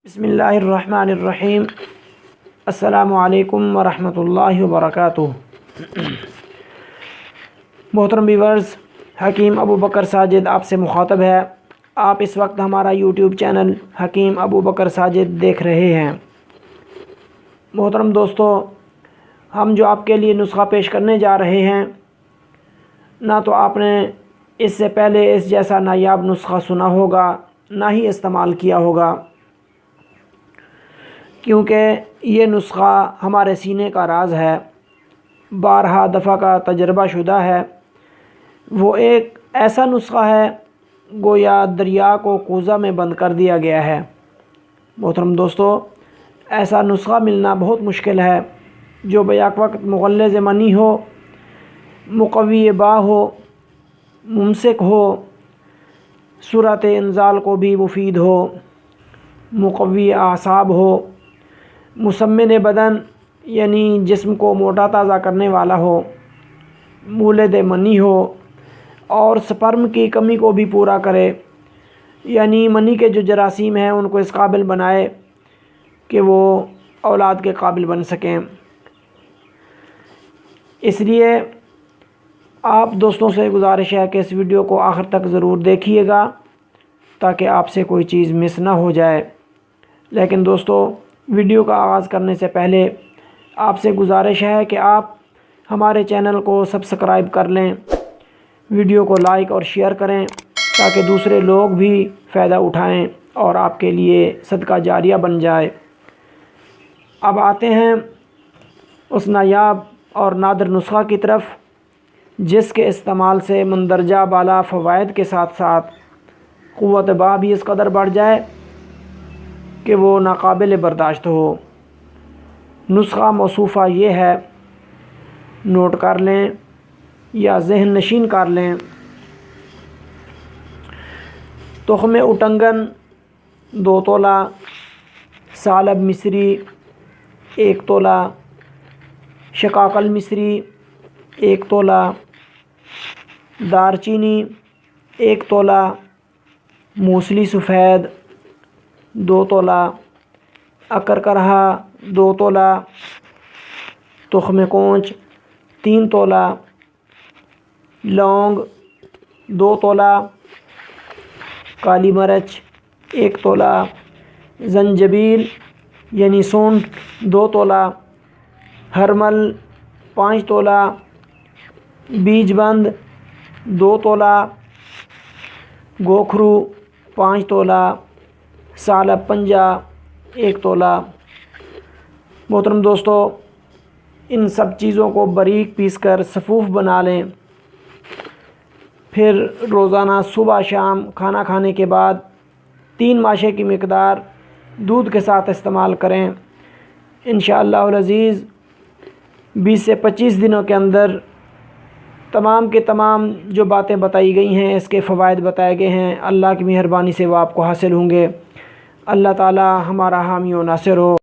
بسم اللہ الرحمن الرحیم۔ السلام علیکم ورحمۃ اللہ وبرکاتہ۔ محترم ویورز، حکیم ابو بکر ساجد آپ سے مخاطب ہے۔ آپ اس وقت ہمارا یوٹیوب چینل حکیم ابو بکر ساجد دیکھ رہے ہیں۔ محترم دوستو، ہم جو آپ کے لیے نسخہ پیش کرنے جا رہے ہیں، نہ تو آپ نے اس سے پہلے اس جیسا نایاب نسخہ سنا ہوگا، نہ ہی استعمال کیا ہوگا، کیونکہ یہ نسخہ ہمارے سینے کا راز ہے، بارہا دفعہ کا تجربہ شدہ ہے۔ وہ ایک ایسا نسخہ ہے گویا دریا کو کوزہ میں بند کر دیا گیا ہے۔ محترم دوستو، ایسا نسخہ ملنا بہت مشکل ہے جو بیک وقت مغلظ منی ہو، مقوی با ہو، ممسک ہو، صورت انزال کو بھی مفید ہو، مقوی اعصاب ہو، مسمن بدن یعنی جسم کو موٹا تازہ کرنے والا ہو، مولد منی ہو اور سپرم کی کمی کو بھی پورا کرے، یعنی منی کے جو جراثیم ہیں ان کو اس قابل بنائے کہ وہ اولاد کے قابل بن سکیں۔ اس لیے آپ دوستوں سے گزارش ہے کہ اس ویڈیو کو آخر تک ضرور دیکھیے گا تاکہ آپ سے کوئی چیز مس نہ ہو جائے۔ لیکن دوستو، ویڈیو کا آغاز کرنے سے پہلے آپ سے گزارش ہے کہ آپ ہمارے چینل کو سبسکرائب کر لیں، ویڈیو کو لائک اور شیئر کریں تاکہ دوسرے لوگ بھی فائدہ اٹھائیں اور آپ کے لیے صدقہ جاریہ بن جائے۔ اب آتے ہیں اس نایاب اور نادر نسخہ کی طرف جس کے استعمال سے مندرجہ بالا فوائد کے ساتھ ساتھ قوت با بھی اس قدر بڑھ جائے کہ وہ ناقابل برداشت ہو۔ نسخہ موصوفہ یہ ہے، نوٹ کر لیں یا ذہن نشین کر لیں: تخم اٹنگن 2 تولہ، ثعلب مصری 1 تولہ، شقاقل مصری 1 تولہ، دار چینی 1 تولہ، موصلی سفید 2 تولہ، اکرکرہا 2 تولہ، تخم کونچ 3 تولہ، لونگ 2 تولہ، کالی مرچ 1 تولہ، زنجبیل یعنی سونٹ 2 تولہ، ہرمل 5 تولہ، بیج بند 2 تولہ، گوکھرو 5 تولہ، ثعلب پنجہ 1 تولہ۔ محترم دوستو، ان سب چیزوں کو باریک پیس کر صفوف بنا لیں، پھر روزانہ صبح شام کھانا کھانے کے بعد 3 ماشے کی مقدار دودھ کے ساتھ استعمال کریں۔ انشاءاللہ العزیز 20 سے 25 دنوں کے اندر تمام کے تمام جو باتیں بتائی گئی ہیں، اس کے فوائد بتائے گئے ہیں، اللہ کی مہربانی سے وہ آپ کو حاصل ہوں گے۔ اللہ تعالی ہمارا حامی و ناصر ہو۔